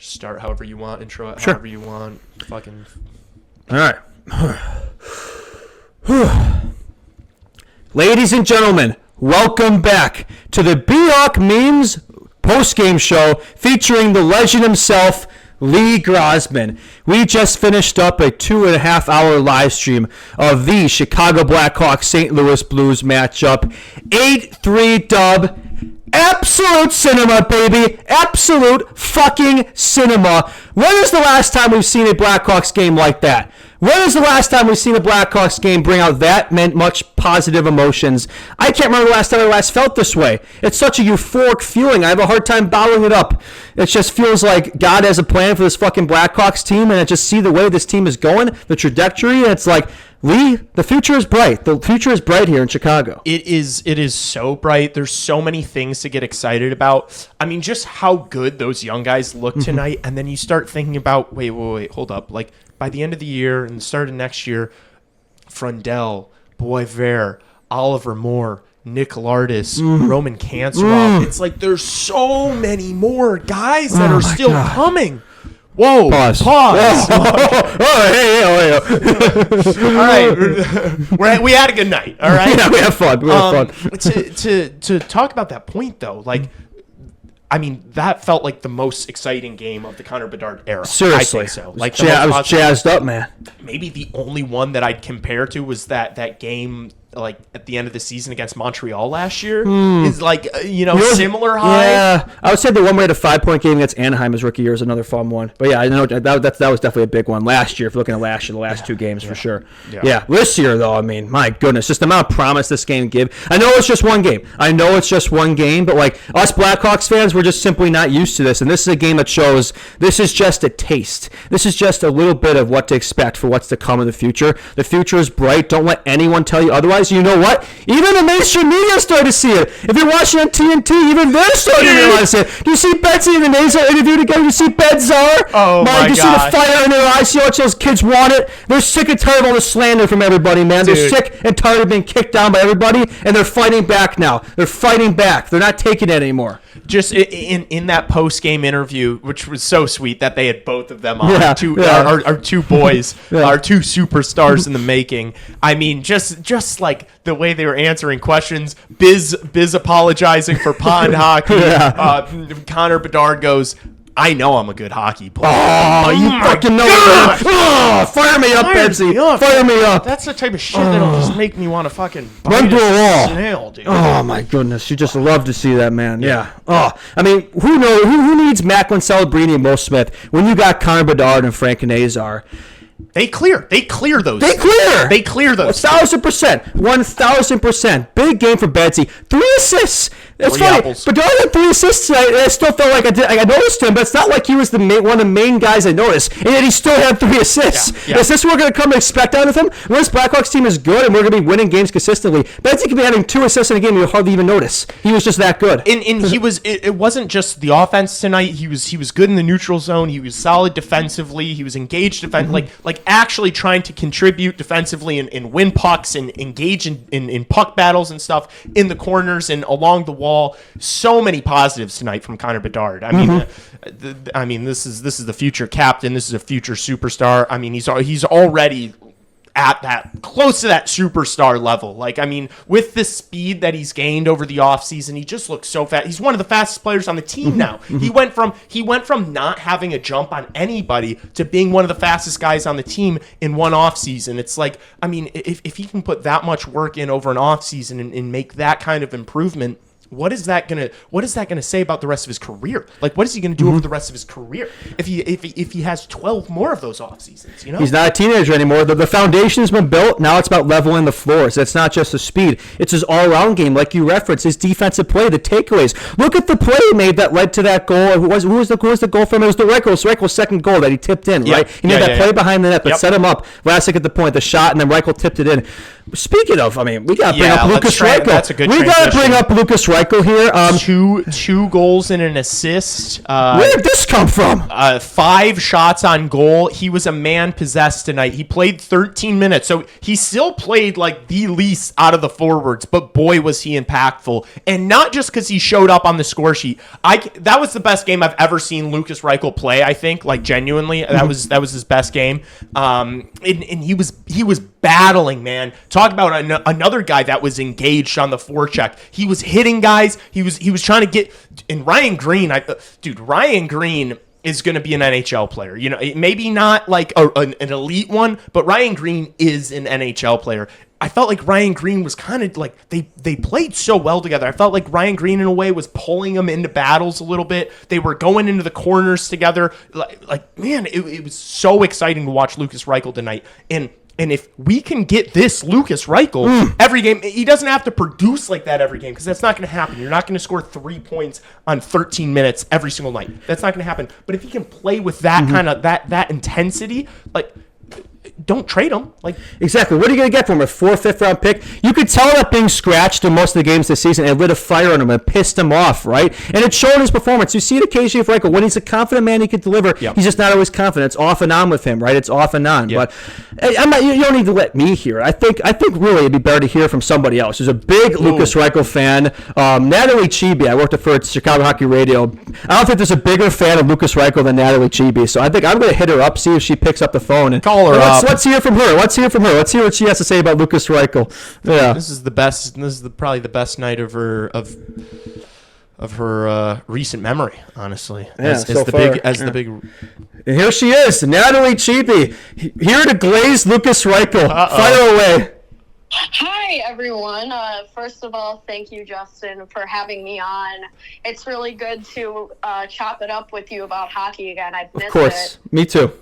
Just start however you want, intro it Sure. however you want. Fucking. All right. Ladies and gentlemen, welcome back to the Bhawkmemes post-game show featuring the legend himself, Lee Grasemann. We just finished up a 2.5-hour live stream of the Chicago Blackhawks St. Louis Blues matchup. 8-3 dub. Absolute cinema, baby. Absolute fucking cinema. When is the last time we've seen a Blackhawks game like that? When is the last time we've seen a Blackhawks game bring out that much positive emotions? I can't remember the last time I last felt this way. It's such a euphoric feeling. I have a hard time bottling it up. It just feels like God has a plan for this fucking Blackhawks team, and I just see the way this team is going, the trajectory, and it's like, Lee, the future is bright. The future is bright here in Chicago. It is so bright. There's so many things to get excited about. I mean, just how good those young guys look tonight, and then you start thinking about, wait, hold up. Like, by the end of the year and the start of next year, Frundell, Boisvert, Oliver Moore, Nick Lardis, Roman Kanserov. It's like there's so many more guys that are still coming. Whoa! Pause. Hey. All right, we had a good night. All right, yeah, we have fun. To talk about that point though, like, I mean, that felt like the most exciting game of the Connor Bedard era. Seriously, I think so. Like, I was jazzed up, man. Maybe the only one that I'd compare to was that game, like at the end of the season against Montreal last year. Is like similar high. Yeah, I would say the one we had a 5-point game against Anaheim his rookie year is another fun one. But yeah, I know that was definitely a big one last year. If you're looking at last year, the last two games for sure. Yeah, this year though, I mean, my goodness, just the amount of promise this game give. I know it's just one game. But like us Blackhawks fans, we're just simply not used to this. And this is a game that shows this is just a taste. This is just a little bit of what to expect for what's to come in the future. The future is bright. Don't let anyone tell you otherwise. You know what? Even the mainstream media started to see it. If you're watching on TNT, even they're starting to realize it. Do you see Betsy and the Nazo interview together? You see Bedzar? Oh, my God. You see the fire in their eyes? See how much those kids want it? They're sick and tired of all the slander from everybody, man. Dude. They're sick and tired of being kicked down by everybody, and they're fighting back now. They're fighting back. They're not taking it anymore. Just in that post-game interview, which was so sweet that they had both of them on, our two boys, our two superstars in the making. I mean, just like the way they were answering questions, Biz apologizing for pond hockey. Connor Bedard goes, I know I'm a good hockey player. Oh, you fucking know it. Oh, fire me up, Betsy. Fire me up. That's the type of shit that'll just make me want to fucking run through a wall. Snail, dude. Oh, my goodness. You just love to see that, man. Yeah. Oh, I mean, who needs Macklin, Celebrini, and Mo Smith when you got Connor Bedard and Frank Nazar? They clear those. They clear those. 1,000%. Big game for Betsy. 3 assists. It's funny. Apples. Bedard had 3 assists tonight, and I still felt like I noticed him, but it's not like he was one of the main guys I noticed. And yet he still had 3 assists. Yeah. Is this what we're going to come and expect out of him? When this Blackhawks team is good and we're going to be winning games consistently, Betsy could be having 2 assists in a game and you'll hardly even notice. He was just that good. And he was. It wasn't just the offense tonight. He was good in the neutral zone. He was solid defensively. He was engaged defensively. Like actually trying to contribute defensively and win pucks and engage in puck battles and stuff in the corners and along the wall. So many positives tonight from Connor Bedard. I mean, this is the future captain. This is a future superstar. I mean, he's already at that close to that superstar level. Like, I mean, with the speed that he's gained over the offseason, he just looks so fast. He's one of the fastest players on the team now. He went from not having a jump on anybody to being one of the fastest guys on the team in one offseason. It's like, I mean, if he can put that much work in over an offseason and make that kind of improvement, what is that gonna say about the rest of his career? Like, what is he gonna do over the rest of his career if he has 12 more of those off seasons? You know, he's not a teenager anymore. The foundation has been built. Now it's about leveling the floors. It's not just the speed. It's his all-around game, like you referenced. His defensive play, the takeaways. Look at the play he made that led to that goal. Who was the goal from? It was the Reichel's second goal that he tipped in. Right? He made that play behind the net, but set him up. Vlasic at the point, the shot, and then Reichel tipped it in. Speaking of, I mean, we got to bring up Lucas Reichel. That's a good We got to bring up Lucas Reichel here. Two goals and an assist. Where did this come from? 5 shots on goal. He was a man possessed tonight. He played 13 minutes, so he still played like the least out of the forwards. But boy, was he impactful, and not just because he showed up on the score sheet. That was the best game I've ever seen Lucas Reichel play. I think, like genuinely, that was his best game. And he was battling, man. Talk about another guy that was engaged on the forecheck. He was hitting guys. He was trying to get. And Ryan Green, Ryan Green is going to be an NHL player. You know, maybe not like an elite one, but Ryan Green is an NHL player. I felt like Ryan Green was kind of like they played so well together. I felt like Ryan Green in a way was pulling them into battles a little bit. They were going into the corners together. Like man, it was so exciting to watch Lucas Reichel tonight. And if we can get this Lucas Reichel every game, he doesn't have to produce like that every game because that's not going to happen. You're not going to score 3 points on 13 minutes every single night. That's not going to happen. But if he can play with that kind of that intensity, like don't trade him. Like exactly. What are you going to get from a 4th, 5th round pick? You could tell that being scratched in most of the games this season, it lit a fire on him and pissed him off, right? And it showed in his performance. You see it occasionally with Reichel. When he's a confident man, he can deliver. Yep. He's just not always confident. It's off and on with him, right? It's off and on. Yep. But you don't need to let me hear it. I think really it'd be better to hear from somebody else. There's a big Lucas Reichel fan. Natalie Chibi, I worked with her at Chicago Hockey Radio. I don't think there's a bigger fan of Lucas Reichel than Natalie Chibi. So I think I'm going to hit her up, see if she picks up the phone. And call her up. Let's hear from her. Let's hear what she has to say about Lucas Reichel. Yeah, this is the best. This is probably the best night of her recent memory. Honestly, the big. And here she is, Natalie Chibi, here to glaze Lucas Reichel. Fire away. Hi, everyone. First of all, thank you, Justin, for having me on. It's really good to chop it up with you about hockey again. I've missed it. Of course. Me too.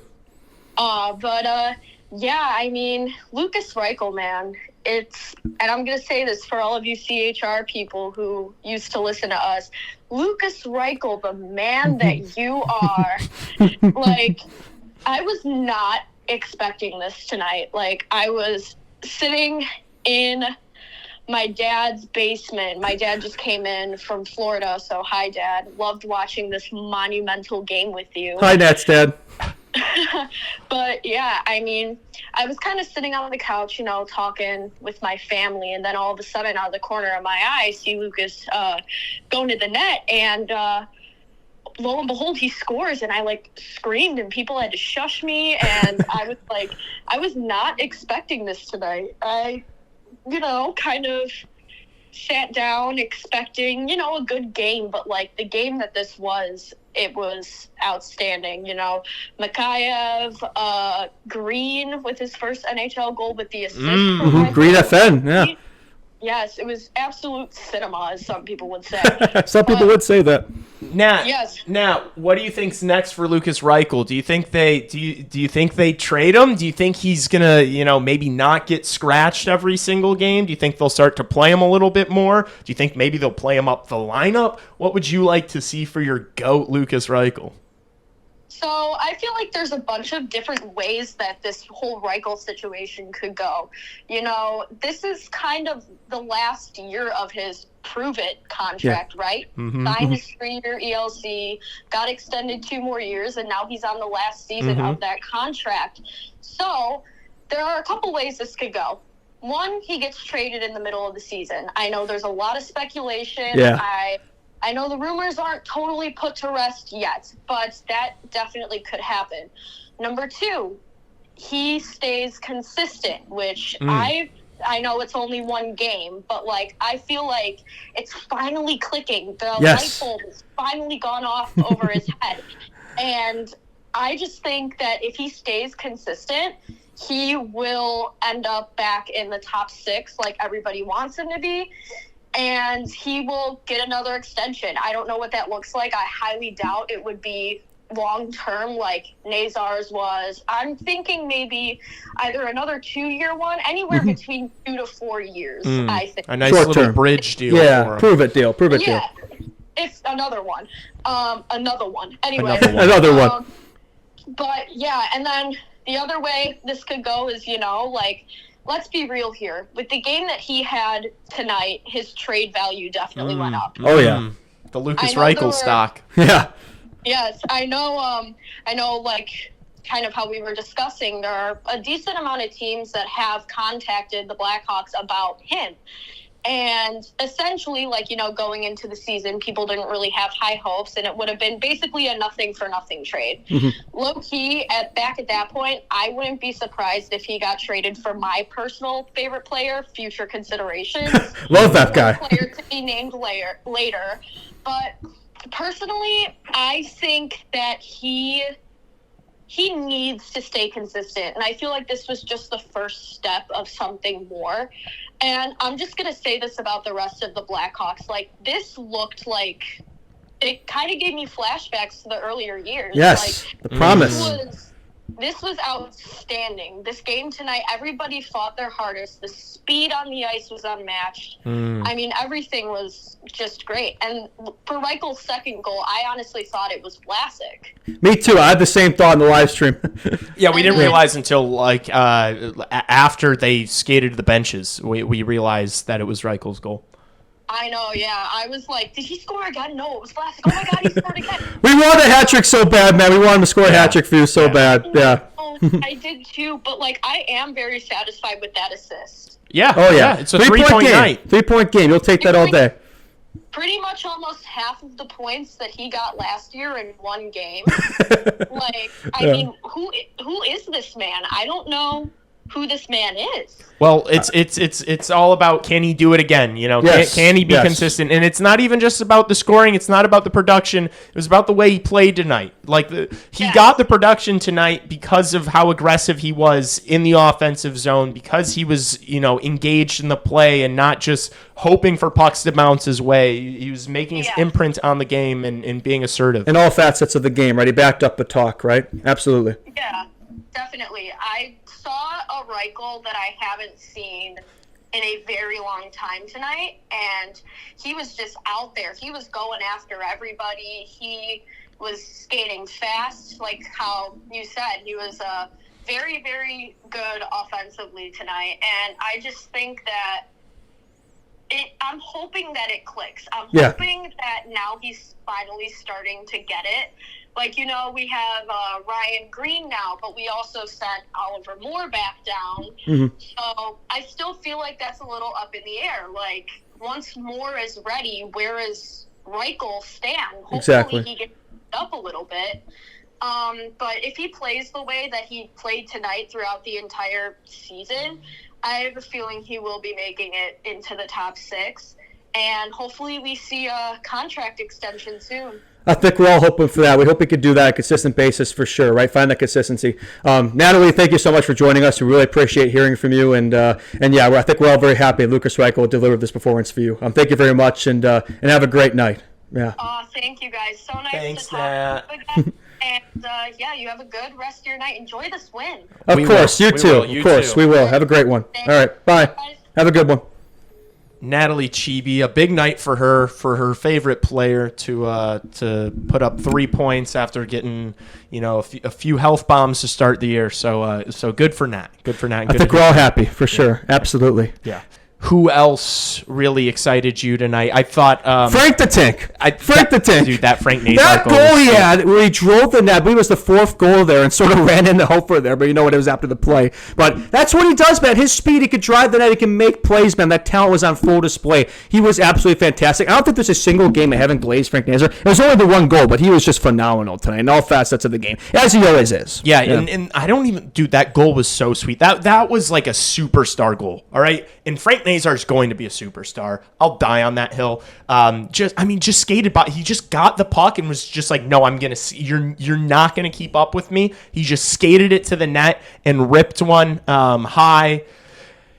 Yeah, I mean, Lucas Reichel, man, and I'm going to say this for all of you CHR people who used to listen to us, Lucas Reichel, the man that you are, like, I was not expecting this tonight. Like, I was sitting in my dad's basement. My dad just came in from Florida, so hi, Dad. Loved watching this monumental game with you. Hi, Nat's dad. But yeah, I mean, I was kind of sitting on the couch, talking with my family, and then all of a sudden, out of the corner of my eye, I see Lucas going to the net, and lo and behold, he scores, and I screamed, and people had to shush me, and I was not expecting this tonight. I, kind of sat down expecting, a good game, but the game that this was, it was outstanding. Mikheyev, Green with his first NHL goal with the assist. Green FN, yeah. Yes, it was absolute cinema, as some people would say. Some people would say that. Now, what do you think's next for Lucas Reichel? Do you think they trade him? Do you think he's gonna, maybe not get scratched every single game? Do you think they'll start to play him a little bit more? Do you think maybe they'll play him up the lineup? What would you like to see for your GOAT, Lucas Reichel? So I feel like there's a bunch of different ways that this whole Reichel situation could go. This is kind of the last year of his prove it contract, right? Signed his 3-year ELC, got extended 2 more years, and now he's on the last season of that contract. So there are a couple ways this could go. One, he gets traded in the middle of the season. I know there's a lot of speculation. Yeah. I know the rumors aren't totally put to rest yet, but that definitely could happen. Number 2, he stays consistent, which I know it's only 1 game, but I feel like it's finally clicking. The light bulb has finally gone off over his head. And I just think that if he stays consistent, he will end up back in the top 6 like everybody wants him to be. And he will get another extension. I don't know what that looks like. I highly doubt it would be long-term like Nazar's was. I'm thinking maybe either another 2-year one, anywhere between 2 to 4 years, I think. A nice little bridge deal for him. Prove it deal. It's another one. Anyway. Another one. But, yeah, and then the other way this could go is, let's be real here. With the game that he had tonight, his trade value definitely went up. Oh, yeah. The Lucas Reichel stock. Yeah. Yes, I know, like, kind of how we were discussing, there are a decent amount of teams that have contacted the Blackhawks about him. And essentially, like, going into the season, people didn't really have high hopes, and it would have been basically a nothing-for-nothing trade. Low-key, back at that point, I wouldn't be surprised if he got traded for my personal favorite player, future considerations. Love that guy. Player to be named later. But personally, I think that he needs to stay consistent. And I feel like this was just the first step of something more. And I'm just going to say this about the rest of the Blackhawks. Like, this looked like it kind of gave me flashbacks to the earlier years. Yes, like, the promise. This was outstanding. This game tonight, everybody fought their hardest. The speed on the ice was unmatched. I mean, everything was just great. And for Reichel's second goal, I honestly thought it was Vlasic. Me too. I had the same thought in the live stream. Yeah, we didn't realize until like after they skated to the benches, we realized that it was Reichel's goal. I know, yeah. I was like, did he score again? No, it was Vlasic. Oh my God, he scored again. We wanted a hat trick so bad, man. We wanted him to score a hat trick for you so bad. Yeah. I did too, but like, I am very satisfied with that assist. Yeah. Oh, yeah. It's a 3-point game. night. 3-point game. You'll take that all day. Pretty much almost half of the points that he got last year in one game. Like, I mean, who is this man? I don't know who this man is. Well, it's all about, can he do it again? Yes, can he be consistent? And it's not even just about the scoring. It's not about the production. It was about the way he played tonight. Like he got the production tonight because of how aggressive he was in the offensive zone, because he was engaged in the play and not just hoping for pucks to bounce his way. He was making his imprint on the game and being assertive. In all facets of the game, right? He backed up the talk, right? Absolutely. Yeah, definitely. I saw a Reichel that I haven't seen in a very long time tonight, and he was just out there. He was going after everybody. He was skating fast, like how you said. He was very, very good offensively tonight, and I just think that I'm hoping that it clicks. I'm hoping that now he's finally starting to get it. Like, we have Ryan Green now, but we also sent Oliver Moore back down. So I still feel like that's a little up in the air. Like, once Moore is ready, where is Reichel stand? Hopefully he gets up a little bit. But if he plays the way that he played tonight throughout the entire season, I have a feeling he will be making it into the top 6. And hopefully we see a contract extension soon. I think we're all hoping for that. We hope we could do that on a consistent basis for sure, right? Find that consistency. Natalie, thank you so much for joining us. We really appreciate hearing from you. And yeah, I think we're all very happy Lucas Reichel delivered this performance for you. Thank you very much, and have a great night. Yeah. Thank you, guys. So nice Thanks, to talk to you again. And you have a good rest of your night. Enjoy this win. Of course, you too. Of course, we will. Have a great one. All right, bye. Have a good one. Natalie Chibi, a big night for her favorite player to put up 3 points after getting a few health bombs to start the year. So good for Nat. Good for Nat. I think we're all happy for sure. Absolutely. Yeah. Who else really excited you tonight? I thought Frank the Tank. Frank the Tank. Dude, that Frank Nazar that goal he had where he drove the net. I believe it was the 4th goal there and sort of ran into Hofer there, but you know what, it was after the play. But that's what he does, man. His speed, he could drive the net, he can make plays, man. That talent was on full display. He was absolutely fantastic. I don't think there's a single game I haven't glazed Frank Nazar. It was only the 1 goal, but he was just phenomenal tonight in all facets of the game, as he always is. Yeah. And I don't even, dude, that goal was so sweet. That was like a superstar goal, all right? And Frank Nazar's going to be a superstar. I'll die on that hill. Just skated by. He just got the puck and was just like, no, I'm gonna see. You're not gonna keep up with me. He just skated it to the net and ripped one high.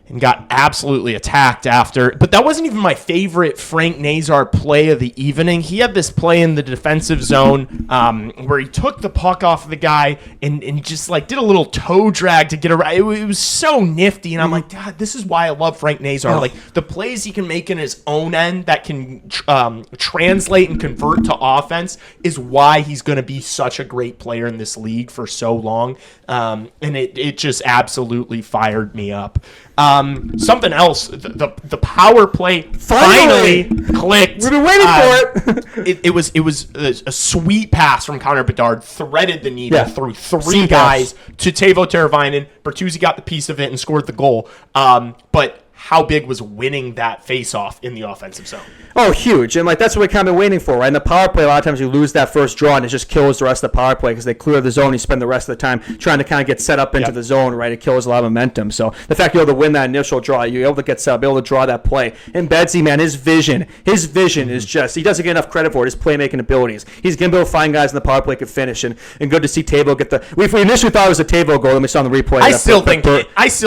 and got absolutely attacked after. But that wasn't even my favorite Frank Nazar play of the evening. He had this play in the defensive zone where he took the puck off of the guy and just like did a little toe drag to get around. It was so nifty, and I'm like, God, this is why I love Frank Nazar. Like the plays he can make in his own end that can translate and convert to offense is why he's going to be such a great player in this league for so long. And it just absolutely fired me up. Something else, the power play finally clicked. We've been waiting for it. It was a sweet pass from Connor Bedard, threaded the needle through three guys to Teuvo Teravainen. Bertuzzi got the piece of it and scored the goal. But how big was winning that face-off in the offensive zone? Oh, huge. And, that's what we kind of been waiting for, right? In the power play, a lot of times you lose that first draw, and it just kills the rest of the power play because they clear the zone. You spend the rest of the time trying to kind of get set up into the zone, right? It kills a lot of momentum. So the fact you're able to win that initial draw, you're able to get set up, able to draw that play. And Bedsy, man, his vision is just, he doesn't get enough credit for it, his playmaking abilities. He's going to be able to find guys in the power play could finish. And good to see Teuvo get the... We initially thought it was a Teuvo goal, and we saw on the replay. I still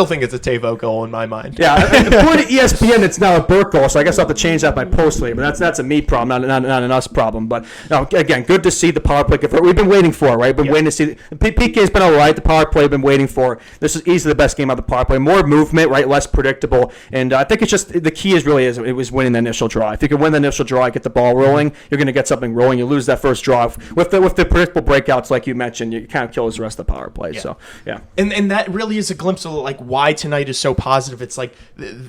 think it's a Teuvo goal in my mind. Yeah, according to ESPN, it's now a Burke goal, so I guess I'll have to change that by post later. But that's a me problem, not an us problem. But no, again, good to see the power play. We've been waiting for it, right? Been waiting to see. PK's been all right. The power play been waiting for. This is easily the best game of the power play. More movement, right? Less predictable. And I think it's just the key it was winning the initial draw. If you can win the initial draw, get the ball rolling, you're going to get something rolling. You lose that first draw with the predictable breakouts, like you mentioned, you kind of kills the rest of the power play. Yeah. So yeah, and that really is a glimpse of like why tonight is so positive. It's like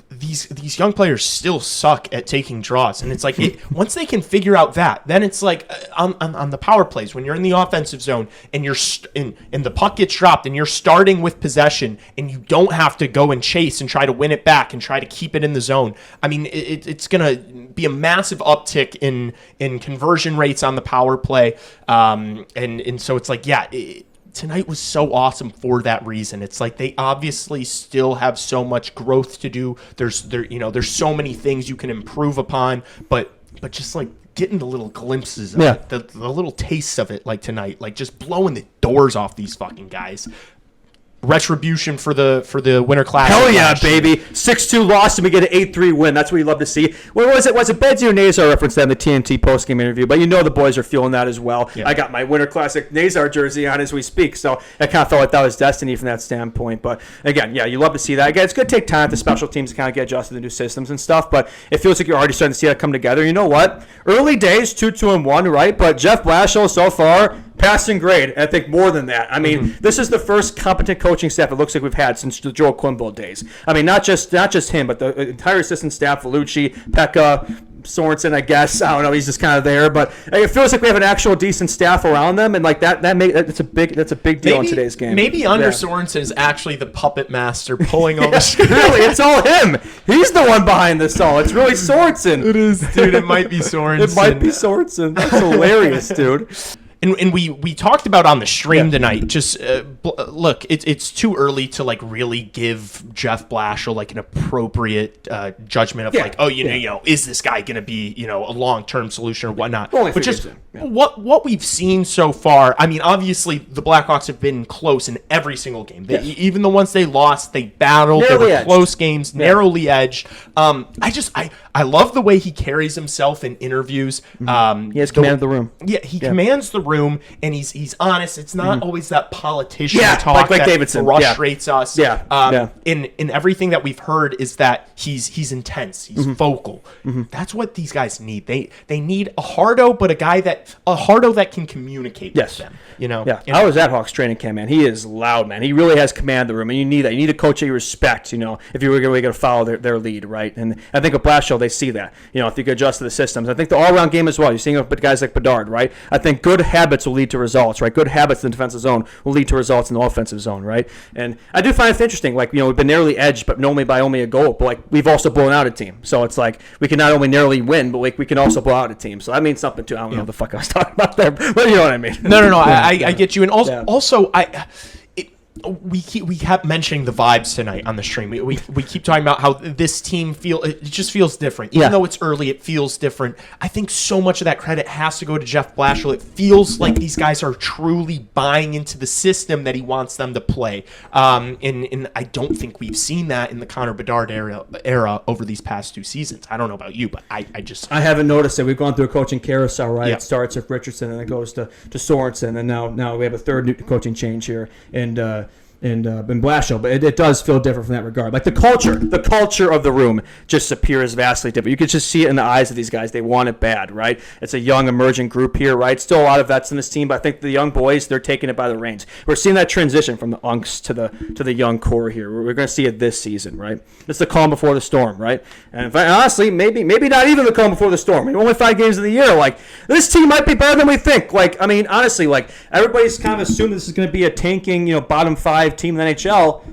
these young players still suck at taking draws, and it's like once they can figure out that, then it's like on the power plays when you're in the offensive zone and you're and the puck gets dropped and you're starting with possession and you don't have to go and chase and try to win it back and try to keep it in the zone. I mean, it's gonna be a massive uptick in conversion rates on the power play, and so it's like tonight was so awesome for that reason. It's like they obviously still have so much growth to do. There's so many things you can improve upon, but just like getting the little glimpses of it, the little tastes of it, like tonight, like just blowing the doors off these fucking guys. Retribution for the Winter Classic. Hell yeah, baby. 6-2 loss and we get an 8-3 win. That's what you love to see. What was it? Was it Bedsy or Nazar referenced that in the TNT postgame interview? But the boys are feeling that as well. Yeah. I got my Winter Classic Nazar jersey on as we speak, so I kind of felt like that was destiny from that standpoint. But again, you love to see that. Again, it's going to take time for special teams to kind of get adjusted to new systems and stuff, but it feels like you're already starting to see that come together. You know what? Early days, 2-2-1, right? But Jeff Blashill so far, passing grade, I think more than that. I mean, this is the first competent coaching staff it looks like we've had since the Joel Quimble days. I mean, not just him, but the entire assistant staff, Vellucci, Pekka, Sorensen, I guess. I don't know. He's just kind of there, but it feels like we have an actual decent staff around them, and like that's a big deal in today's game. Maybe under Sorensen is actually the puppet master pulling all the strings. Really, it's all him. He's the one behind this all. It's really Sorensen. It is, dude. It might be Sorensen. It might be Sorensen. That's hilarious, dude. And we talked about on the stream tonight, just look, it's too early to like really give Jeff Blashill like an appropriate judgment of like, is this guy going to be, a long-term solution or whatnot? But just what we've seen so far, I mean, obviously the Blackhawks have been close in every single game. Even the ones they lost, they battled. Narrowly they were edged. Close games, narrowly edged. I love the way he carries himself in interviews. He has command of the room. Yeah, he commands the room, and he's honest. It's not always that politician talk like that Davidson. frustrates us. Yeah. In everything that we've heard is that he's intense. He's vocal. That's what these guys need. They need a hardo, but a hardo that can communicate with them. Yeah. I was at Hawks training camp, man. He is loud, man. He really has command of the room, and you need that. You need a coach that you respect. If you were going to follow their lead, right? And I think with Blashill, they see that. If you could adjust to the systems, I think the all-around game as well. You're seeing guys like Bedard, right? I think good habits will lead to results, right? Good habits in the defensive zone will lead to results in the offensive zone, right? And I do find it interesting. Like, we've been narrowly edged, but normally by only a goal. But like, we've also blown out a team. So it's like we can not only narrowly win, but like we can also blow out a team. So that means something too. I don't know what the fuck I was talking about there, but you know what I mean. No. I get you. And also we kept mentioning the vibes tonight on the stream. We keep talking about how this team it just feels different. Even though it's early, it feels different. I think so much of that credit has to go to Jeff Blashill. It feels like these guys are truly buying into the system that he wants them to play. And I don't think we've seen that in the Connor Bedard era over these past 2 seasons. I don't know about you, but I haven't noticed it. We've gone through a coaching carousel, right? Yeah. It starts with Richardson and it goes to Sorensen, and now we have a third new coaching change here, and Blashill, but it does feel different from that regard. Like the culture of the room just appears vastly different. You can just see it in the eyes of these guys. They want it bad, right? It's a young emerging group here, right? Still a lot of vets in this team, but I think the young boys, they're taking it by the reins. We're seeing that transition from the unks to the young core here. We're going to see it this season, right? It's the calm before the storm, right? And honestly, maybe not even the calm before the storm. I mean, only 5 games of the year. Like, this team might be better than we think. Like, I mean, honestly, like, everybody's kind of assumed this is going to be a tanking, bottom 5 team in the NHL.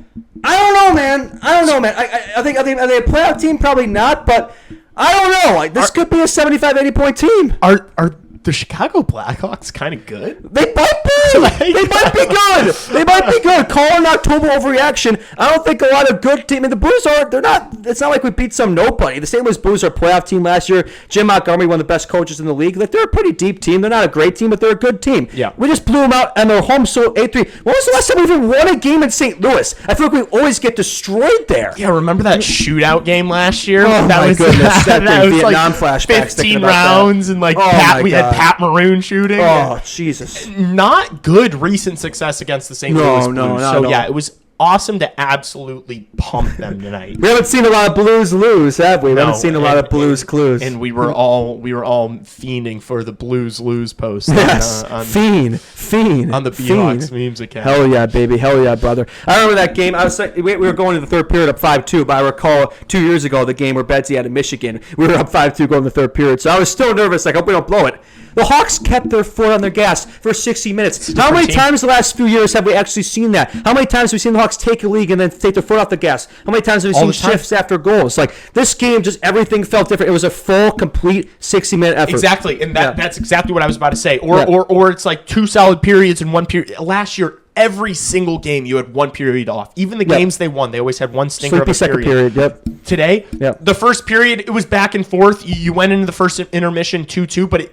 I don't know, man. I think are they a playoff team? Probably not, but I don't know. Like, this could be a 75-80 point team. Are the Chicago Blackhawks kind of good? They might be. They might be good. They might be good. Call an October overreaction. I don't think a lot of good team. I mean, the Blues they're not. It's not like we beat some nobody. The St. Louis Blues are a playoff team last year. Jim Montgomery, one of the best coaches in the league. Like, they're a pretty deep team. They're not a great team, but they're a good team. Yeah. We just blew them out, and they're home so 8-3. When was the last time we even won a game in St. Louis? I feel like we always get destroyed there. Yeah, remember that shootout game last year? Oh, that my was, goodness. That was Vietnam like flashbacks. 15 rounds, and like we had Pat Maroon shooting. Oh, Jesus. Not good recent success against the St. Louis Blues. No. Yeah, it was awesome to absolutely pump them tonight. We haven't seen a lot of Blues lose, have we? We haven't seen a lot of Blues clues. And we were all fiending for the Blues lose post. Yes, fiend on the Bhawkmemes memes account. Hell yeah, baby, hell yeah, brother. I remember that game. I was we were going to the third period up 5-2, but I recall 2 years ago the game where Betsy had in Michigan. We were up 5-2 going to the third period, so I was still nervous. Like, I hope we don't blow it. The Hawks kept their foot on their gas for 60 minutes. How many times the last few years have we actually seen that? How many times have we seen the Hawks take a lead and then take their foot off the gas? How many times have we seen shifts after goals? Like, this game, just everything felt different. It was a full, complete 60-minute effort. Exactly, and that's exactly what I was about to say. Or it's like 2 solid periods in 1 period. Last year, every single game you had 1 period off. Even the games they won, they always had one stinger Sleepy of a second period. Yep. Today, the first period, it was back and forth. You went into the first intermission 2-2, but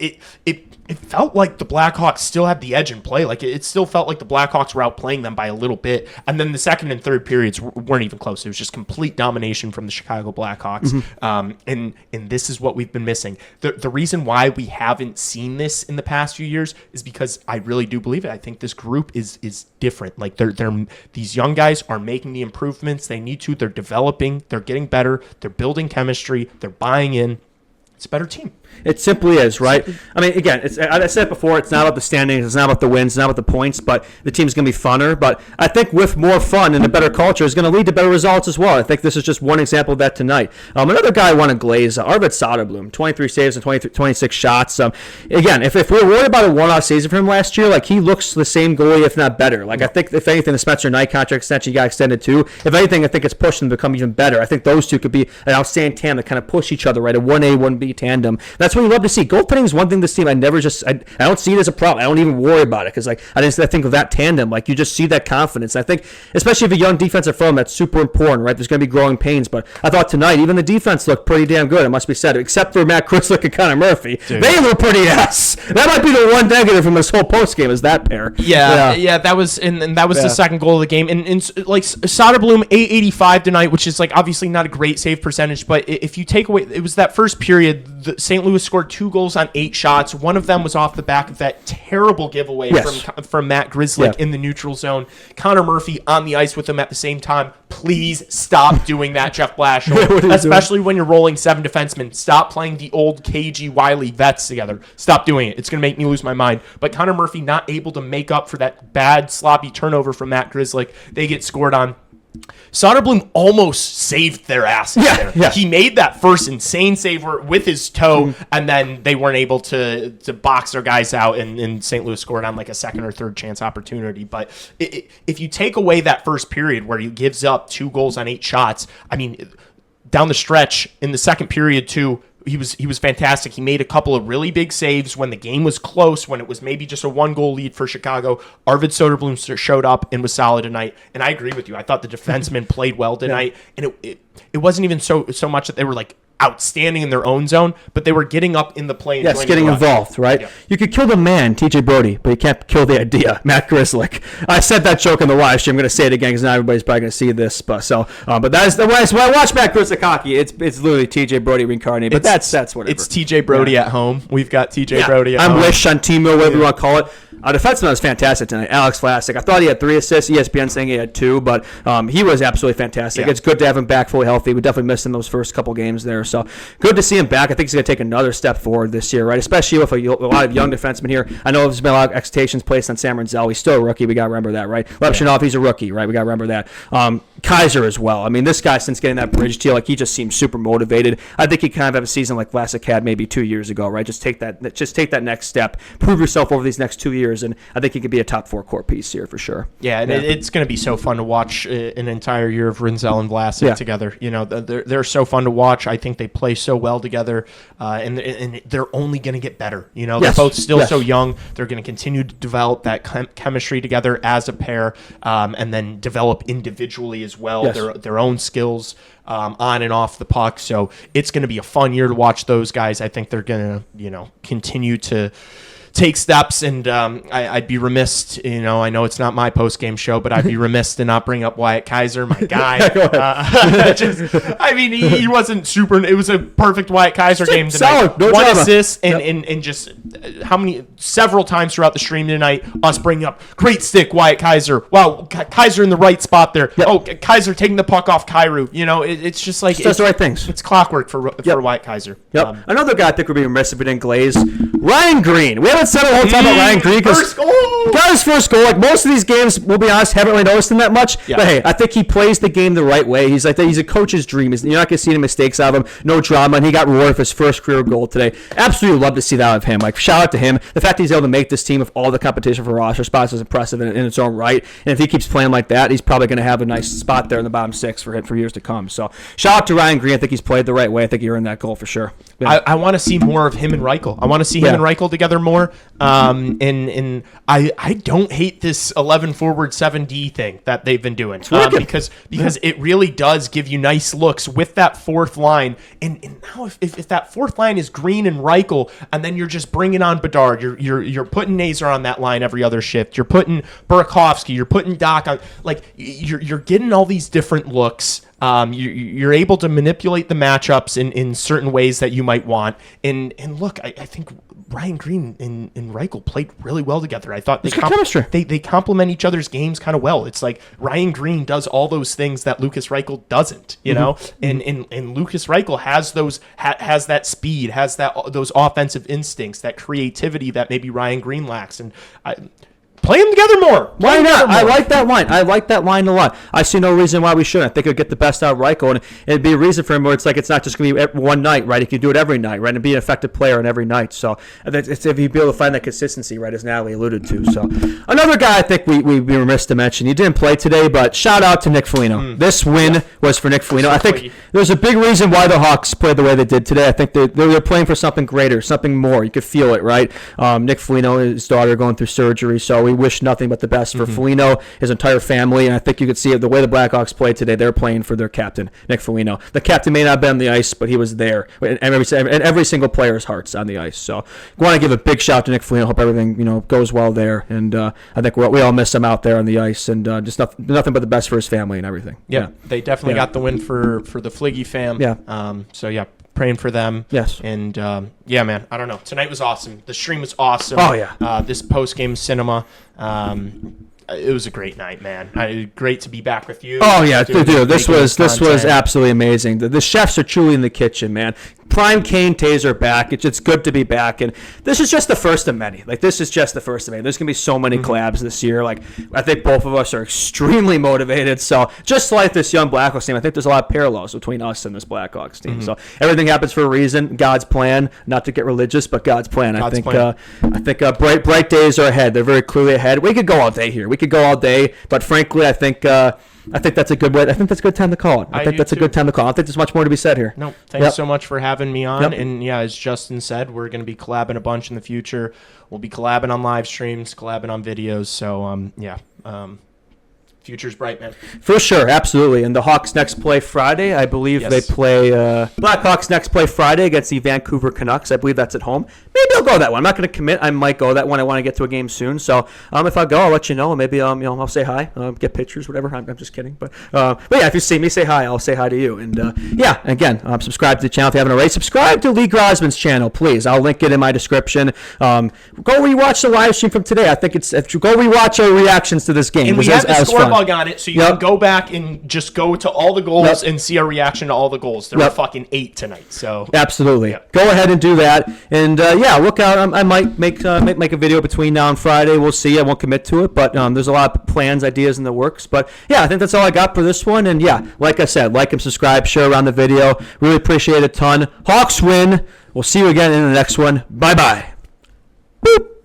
it felt like the Blackhawks still had the edge in play. Like, it still felt like the Blackhawks were outplaying them by a little bit. And then the second and third periods weren't even close. It was just complete domination from the Chicago Blackhawks. And this is what we've been missing. The reason why we haven't seen this in the past few years is because I really do believe it. I think this group is different. Like, these young guys are making the improvements they need to. They're developing. They're getting better. They're building chemistry. They're buying in. It's a better team. It simply is, right? I mean, again, I said it before, it's not about the standings, it's not about the wins, it's not about the points, but the team's going to be funner. But I think with more fun and a better culture is going to lead to better results as well. I think this is just one example of that tonight. Another guy I want to glaze, Arvid Soderblom, 23 saves and 26 shots. Again, if we're worried about a one-off season for him last year, like, he looks the same goalie, if not better. Like, I think, if anything, the Spencer Knight contract extension got extended too. If anything, I think it's pushed him to become even better. I think those two could be an outstanding tandem that kind of push each other, right? A 1A, 1B tandem. That's what you love to see. Goaltending is one thing this team I don't see it as a problem. I don't even worry about it because, like, I think of that tandem. Like, you just see that confidence. I think, especially if a young defensive firm, that's super important, right? There's going to be growing pains, but I thought tonight even the defense looked pretty damn good. It must be said, except for Matt Grzelcyk and Connor Murphy. Dude. They look pretty ass. That might be the one negative from this whole post game is that pair. Yeah. That was the second goal of the game. And like, Soderblom 885 tonight, which is, like, obviously not a great save percentage, but if you take away, it was that first period, the St. Louis scored 2 goals on 8 shots. One of them was off the back of that terrible giveaway from Matt Grzelcyk in the neutral zone. Connor Murphy on the ice with him at the same time. Please stop doing that, Jeff Blashill. Especially when you're rolling 7 defensemen. Stop playing the old cagey, wily vets together. Stop doing it. It's going to make me lose my mind. But Connor Murphy not able to make up for that bad, sloppy turnover from Matt Grzelcyk. They get scored on. Soderblom almost saved their asses there. Yeah. He made that first insane save with his toe, and then they weren't able to box their guys out, and St. Louis scored on like a second or third chance opportunity. But if you take away that first period where he gives up 2 goals on 8 shots, I mean, down the stretch in the second period too, he was fantastic. He made a couple of really big saves when the game was close, when it was maybe just a 1-goal lead for Chicago. Arvid Soderblom showed up and was solid tonight. And I agree with you. I thought the defensemen played well tonight, and it wasn't even so much that they were like outstanding in their own zone, but they were getting up in the play. Yes, getting involved, right? Yeah. You could kill the man, TJ Brody, but you can't kill the idea, Matt Grzelcyk. I said that joke in the live stream. I'm going to say it again because now everybody's probably going to see this. But that is the way. When I watch Matt Grzelcyk hockey, it's literally TJ Brody reincarnated. But that's whatever. It's TJ Brody at home. We've got TJ Brody at home. I'm Wish Shantimo, whatever you want to call it. Defenseman was fantastic tonight. Alex Vlasic. I thought he had 3 assists. ESPN saying he had 2, but he was absolutely fantastic. Yeah. It's good to have him back fully healthy. We definitely missed him those first couple games there. So good to see him back. I think he's going to take another step forward this year, right? Especially with a lot of young defensemen here. I know there's been a lot of expectations placed on Sam Renzel. He's still a rookie. We got to remember that, right? Lepshinov, he's a rookie, right? We got to remember that. Kaiser as well. I mean, this guy, since getting that bridge deal, he just seems super motivated. I think he kind of have a season like Vlasic had maybe 2 years ago, right? Just take that next step. Prove yourself over these next 2 years, and I think he could be a top 4 core piece here for sure. Yeah, and it's going to be so fun to watch an entire year of Renzel and Vlasic together. You know, they're so fun to watch. I think they play so well together, and they're only going to get better. You know, they're both still so young. They're going to continue to develop that chemistry together as a pair, and then develop individually as well their own skills on and off the puck. So it's going to be a fun year to watch those guys. I think they're going to continue to take steps, and I'd be remiss, I know it's not my post-game show, but I'd be remiss to not bring up Wyatt Kaiser, my guy. He wasn't super. It was a perfect Wyatt Kaiser game tonight. Solid, no 1 drama. assist, and just several times throughout the stream tonight, us bringing up great stick, Wyatt Kaiser. Wow, Kaiser in the right spot there. Yep. Oh, Kaiser taking the puck off Kyrou. It's just like does the right things. It's clockwork for Wyatt Kaiser. Yep. Another guy I think would be remiss if we didn't glaze. Ryan Green. We haven't said a whole time about Ryan Green because got his first goal. Like most of these games, we'll be honest, haven't really noticed him that much. Yeah. But hey, I think he plays the game the right way. He's a coach's dream. You're not going to see any mistakes out of him. No drama, and he got rewarded for his first career goal today. Absolutely love to see that out of him. Like shout out to him. The fact that he's able to make this team with all the competition for roster spots is impressive in its own right. And if he keeps playing like that, he's probably going to have a nice spot there in the bottom 6 for years to come. So shout out to Ryan Green. I think he's played the right way. I think he earned that goal for sure. Yeah. I want to see more of him and Reichel. I want to see him and Reichel together more. And I don't hate this 11 forward 7D thing that they've been doing because it really does give you nice looks with that fourth line. And now if that fourth line is Green and Reichel, and then you're just bringing on Bedard, you're putting Nazar on that line every other shift. You're putting Burakovsky, you're putting Doc on. Like you're getting all these different looks. You're able to manipulate the matchups in certain ways that you might want. And look, I think Ryan Green and Reichel played really well together. I thought they complement each other's games kind of well. It's like Ryan Green does all those things that Lucas Reichel doesn't, know, and Lucas Reichel has has that speed, has those offensive instincts, that creativity that maybe Ryan Green lacks. And play them together more. Why not? I like that line. I like that line a lot. I see no reason why we shouldn't. I think it'll get the best out of Reichel, and it'd be a reason for him where it's not just going to be one night, right? He can do it every night, right, and be an effective player on every night. So if he'd be able to find that consistency, right, as Natalie alluded to. So another guy I think we'd be remiss to mention. He didn't play today, but shout out to Nick Foligno. This win was for Nick Foligno. I think there's a big reason why the Hawks played the way they did today. I think they're playing for something greater, something more. You could feel it, right? Nick Foligno, his daughter, going through surgery, so we wish nothing but the best for Foligno, his entire family, and I think you could see it the way the Blackhawks played today. They're playing for their captain, Nick Foligno. The captain may not have been on the ice, but he was there, and every single player's heart's on the ice. So I want to give a big shout to Nick Foligno. Hope everything goes well there, and I think we all miss him out there on the ice, and just nothing but the best for his family and everything. Yeah, they definitely got the win for the Fliggy fam. Yeah. So yeah, praying for them. Yes. And yeah, man, I don't know. Tonight was awesome. The stream was awesome. Oh yeah. This post-game cinema. It was a great night, man. Great to be back with you. Oh yeah, dude. This was absolutely amazing. The chefs are truly in the kitchen, man. Prime Kane Taser back. It's good to be back, and this is just the first of many. There's gonna be so many collabs this year. I think both of us are extremely motivated. So just like this young Blackhawks team, I think there's a lot of parallels between us and this Blackhawks team. So everything happens for a reason. God's plan. Not to get religious, but God's plan. I think bright days are ahead. They're very clearly ahead. We could go all day here. But frankly, I think I think that's a good way. I think that's a good time to call it. I think do that's a too. good time to call it. I don't think there's much more to be said here. No, thanks so much for having me on. Yep. And yeah, as Justin said, we're going to be collabing a bunch in the future. We'll be collabing on live streams, collabing on videos. So future's bright, man. For sure, absolutely. And the Hawks next play Friday. I believe Yes. they play Blackhawks next play Friday against the Vancouver Canucks. I believe that's at home. Maybe I'll go that one. I'm not going to commit. I might go that one. I want to get to a game soon. So if I go, I'll let you know. Maybe I'll say hi, get pictures, whatever. I'm just kidding. But yeah, if you see me, say hi. I'll say hi to you. And again, subscribe to the channel if you haven't already. Subscribe to Lee Grasemann's channel, please. I'll link it in my description. Go rewatch the live stream from today. I think go rewatch our reactions to this game. And we It was have the as score fun. bug on it, so you can go back and just go to all the goals and see our reaction to all the goals. There were fucking 8 tonight. So Absolutely. Yeah. Go ahead and do that. And look out. I might make a video between now and Friday. We'll see. I won't commit to it, but there's a lot of plans, ideas in the works. But yeah, I think that's all I got for this one. And yeah, like I said, like and subscribe, share around the video. Really appreciate it a ton. Hawks win. We'll see you again in the next one. Bye-bye. Boop.